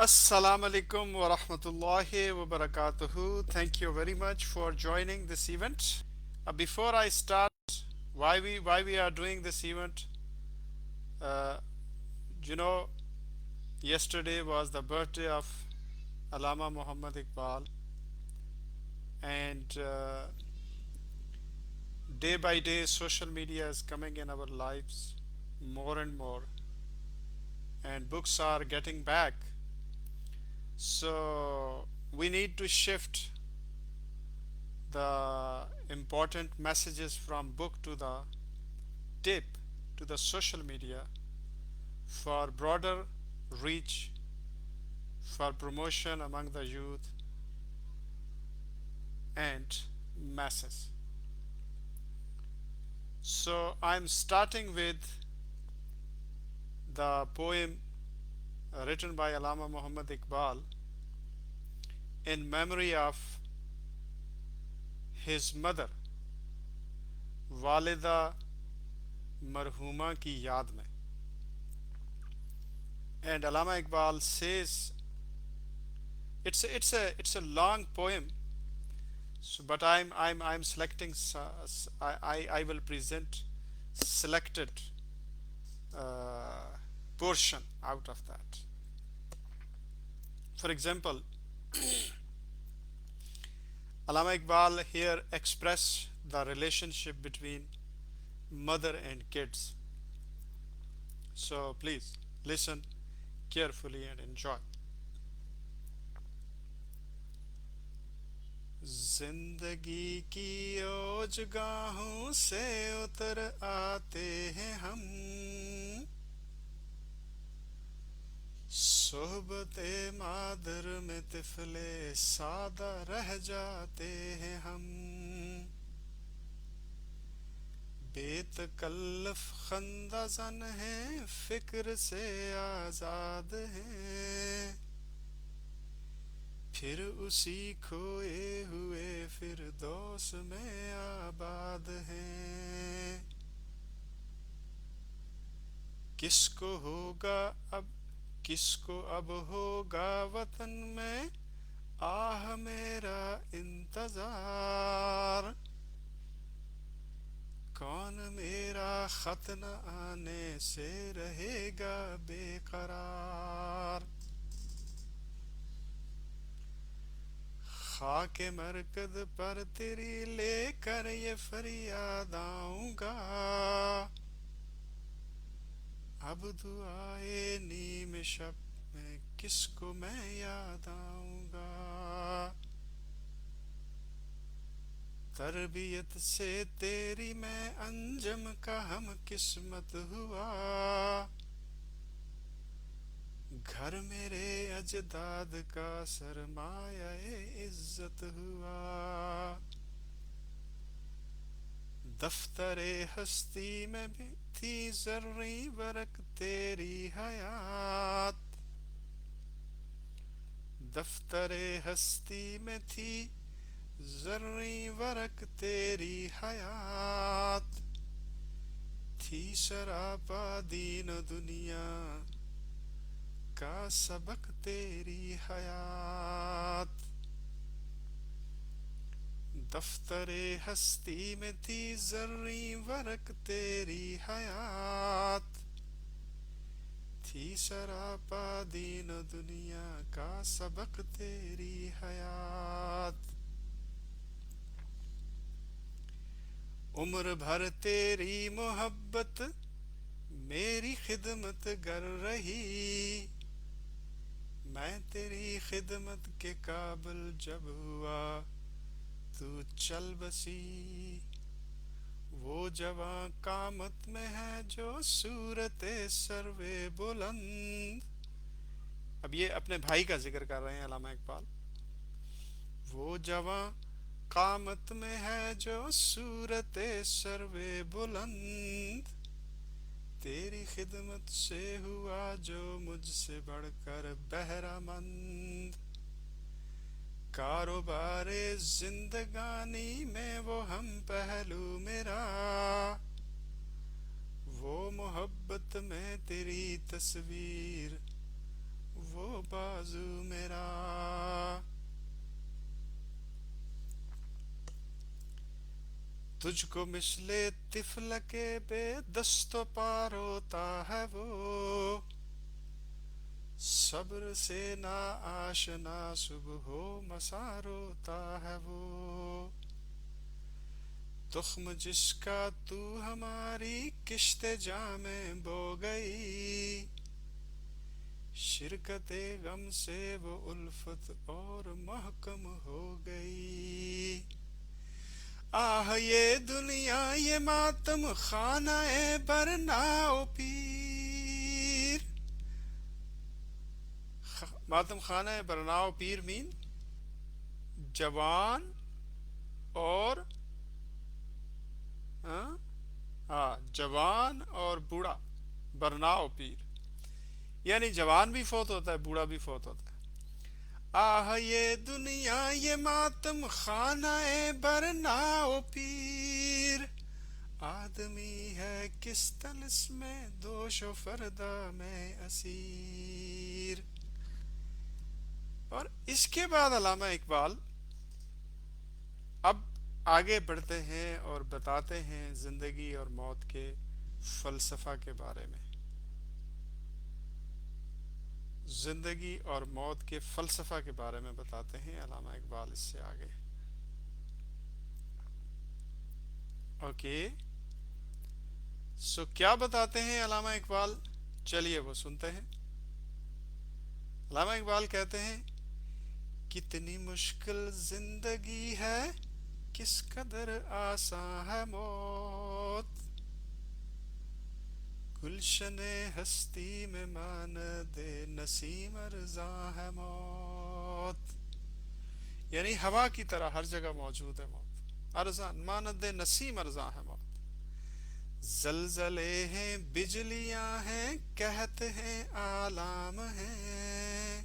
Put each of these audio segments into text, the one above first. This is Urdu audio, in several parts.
Assalamu alaikum wa rahmatullahi wa barakatuhu. Thank you very much for joining this event. Before I start, why we are doing this event? Uh, you know, yesterday was the birthday of Allama Muhammad Iqbal, and day by day, social media is coming in our lives more and more, and books are getting back. So we need to shift the important messages from book to the tip to the social media for broader reach, for promotion among the youth and masses. So I'm starting with the poem written by Allama Muhammad Iqbal in memory of his mother, والدہ مرحومہ کی یاد میں. And Allama Iqbal says it's a long poem. So, but I'm selecting. I will present selected uh, portion out of that. For example, Allama Iqbal here express the relationship between mother and kids. So please listen carefully and enjoy. زندگی کی اوج گاہوں سے اتر آتے ہیں ہم، صحبت مادر میں طفل سادہ رہ جاتے ہیں ہم، بے تکلف خندہ زن ہیں، فکر سے آزاد ہیں، پھر اسی کھوئے ہوئے فردوس میں آباد ہیں. کس کو ہوگا اب کس کو اب ہوگا وطن میں آہ میرا انتظار، کون میرا خط نہ آنے سے رہے گا بے قرار. خاک مرکز پر تیری لے کر یہ فریاد آؤں گا، اب دعائے نیم شب میں کس کو میں یاد آؤں گا. تربیت سے تیری میں انجم کا ہم قسمت ہوا، گھر میرے اجداد کا سرمایہ عزت ہوا. دفتر ہستی میں بھی تھی زرعی ورق تیری حیات، دفتر ہستی میں تھی زرعی ورق تیری حیات، تھی سراپا دین و دنیا کا سبق تیری حیات. دفتر ہستی میں تھی زرعی ورق تیری حیات، تھی سراپا دین و دنیا کا سبق تیری حیات. عمر بھر تیری محبت میری خدمت گر رہی، میں تیری خدمت کے قابل جب ہوا تو چل بسی. وہ جواں قامت میں ہے جو صورت سرو بلند. اب یہ اپنے بھائی کا ذکر کر رہے ہیں علامہ اقبال. وہ جواں قامت میں ہے جو صورت سرو بلند، تیری خدمت سے ہوا جو مجھ سے بڑھ کر بہرہ مند. کاروبار زندگانی میں وہ ہم پہلو میرا، وہ محبت میں تیری تصویر وہ بازو میرا. تجھ کو مثل طفل کے بے دست و پا روتا ہے وہ، صبر سے نا آشنا صبح و مسا روتا ہے وہ. تخم جس کا تو ہماری کشت جاں میں بو گئی، شرکت غم سے وہ الفت اور محکم ہو گئی. آہ یہ دنیا یہ ماتم خانہ برنا پیر. ماتم خانہ برناؤ پیر مین جوان اور ہاں جوان اور بوڑھا. برناؤ پیر یعنی جوان بھی فوت ہوتا ہے، بوڑھا بھی فوت ہوتا ہے. آہ یہ دنیا یہ ماتم خانہ برناؤ پیر، آدمی ہے کس طلسم میں دوش و فردا میں اسیر. اور اس کے بعد علامہ اقبال اب آگے بڑھتے ہیں اور بتاتے ہیں زندگی اور موت کے فلسفہ کے بارے میں. زندگی اور موت کے فلسفہ کے بارے میں بتاتے ہیں علامہ اقبال اس سے آگے. اوکے سو کیا بتاتے ہیں علامہ اقبال؟ چلیے وہ سنتے ہیں. علامہ اقبال کہتے ہیں کتنی مشکل زندگی ہے، کس قدر آساں ہے موت، گلشن ہستی میں ماند نسیم ارزاں ہے موت. یعنی ہوا کی طرح ہر جگہ موجود ہے موت. ارزاں ماند نسیم ارزاں ہے موت. زلزلے ہیں بجلیاں ہیں کہتے ہیں آلام ہیں،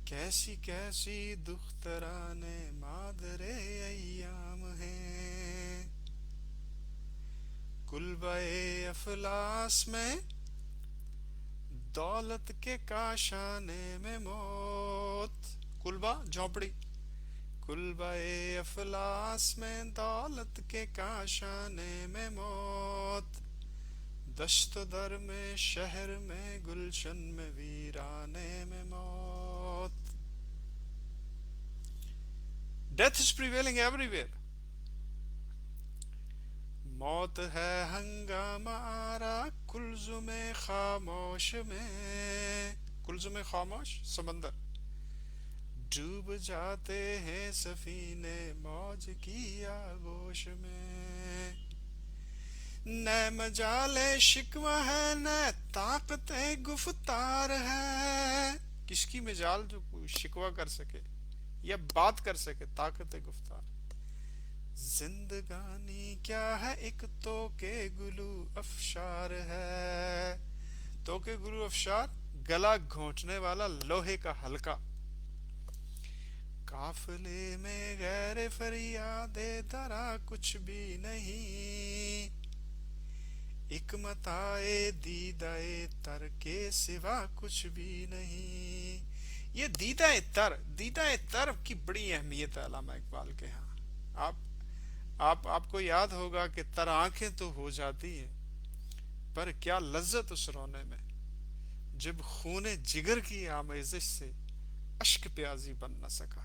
کیسی کیسی دختران مادر ایام ہیں. کلبہ افلاس میں دولت کے کاشانے میں موت. کلبہ جھونپڑی، کلبہ افلاس میں دولت کے کاشانے میں موت، دشت و در میں شہر میں گلشن میں ویرانے میں موت. Death is prevailing every where. موت ہے ہنگامہ آرا کلزم خاموش میں. کلزم خاموش سمندر، ڈوب جاتے ہیں سفینے موج کی آغوش میں. نہ مجال شکوہ ہے نہ طاقت گفتار ہے. کس کی مجال جو کوئی شکوہ کر سکے یا بات کر سکے، طاقت گفتار. زندگانی کیا ہے ایک تو کہ گلو افشار ہے. تو کہ گلو افشار گلا گھونٹنے والا لوہے کا حلقہ. قافلے میں غیر فریاد درا کچھ بھی نہیں، ایک متاع دیدہ تر کے سوا کچھ بھی نہیں. یہ دیدہ تر کی بڑی اہمیت ہے علامہ اقبال کے ہاں. آپ کو یاد ہوگا کہ تر آنکھیں تو ہو جاتی ہیں، پر کیا لذت اس رونے میں جب خون جگر کی آمیزش سے اشک پیازی بن نہ سکا.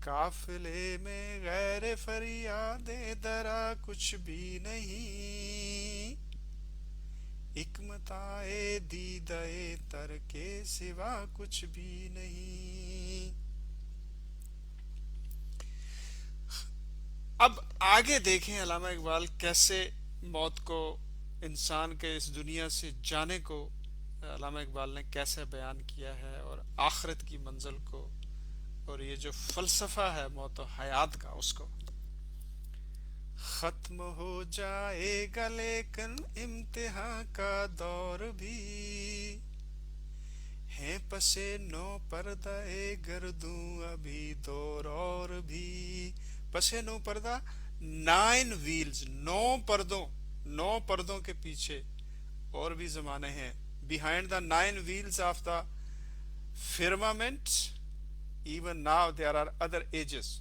قافلے میں غیر فریاد درا کچھ بھی نہیں، ایک متاع دیدہ تر کے سوا کچھ بھی نہیں. اب آگے دیکھیں علامہ اقبال کیسے موت کو، انسان کے اس دنیا سے جانے کو علامہ اقبال نے کیسے بیان کیا ہے، اور آخرت کی منزل کو، اور یہ جو فلسفہ ہے موت و حیات کا اس کو. ختم ہو جائے گا لیکن امتحان کا دور بھی، ہے پسے نو پردہ گردوں ابھی دور اور بھی. پسے نو پردہ 9 ویلز، 9 پردوں کے پیچھے اور بھی زمانے ہیں. behind the nine wheels of the firmament. Even now there are other ages.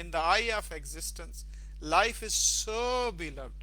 In the eye of existence, life is so beloved.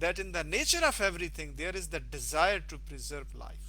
that in the nature of everything there is the desire to preserve life.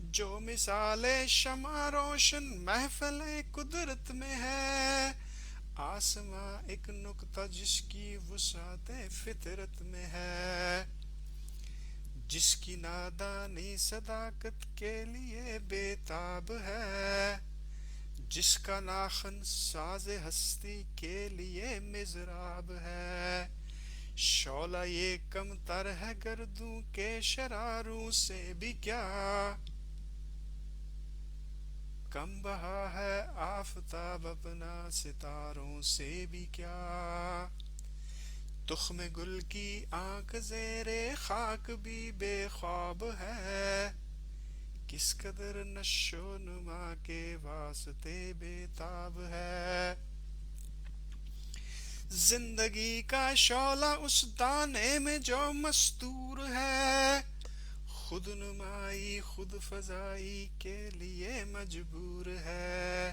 جو مثال شمع روشن محفل قدرت میں ہے، آسماں ایک نقطہ جس کی وسعت فطرت میں ہے، جس کی نادانی صداقت کے لیے بے تاب ہے، جس کا ناخن ساز ہستی کے لیے مضراب ہے، شعلہ یہ کم تر ہے گردوں کے شراروں سے بھی کیا، کم بہا ہے آفتاب اپنا ستاروں سے بھی کیا، تخم گل کی آنکھ زیر خاک بھی بے خواب ہے، کس قدر نشو نما کے واسطے بے تاب ہے، زندگی کا شعلہ اس دانے میں جو مستور ہے، خود نمائی خود فضائی کے لیے مجبور ہے،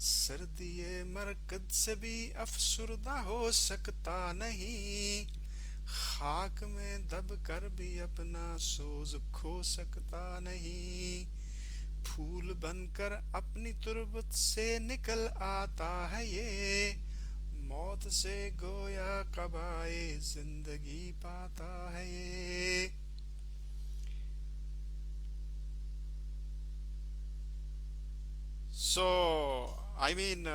سردی مرکز سے بھی افسردہ ہو سکتا نہیں، خاک میں دب کر بھی اپنا سوز کھو سکتا نہیں، پھول بن کر اپنی تربت سے نکل آتا ہے یہ، موت سے گویا قبائے زندگی پاتا ہے یہ. So, I mean,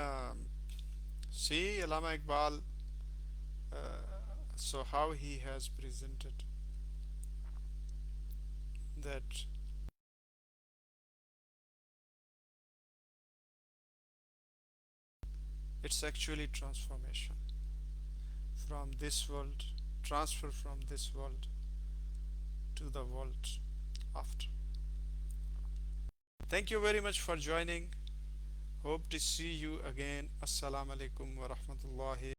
see, Allama Iqbal, so how he has presented that it's actually transformation from this world, transfer from this world to the world after. Thank you very much for joining. Hope to see you again. Assalamu alaikum wa rahmatullahi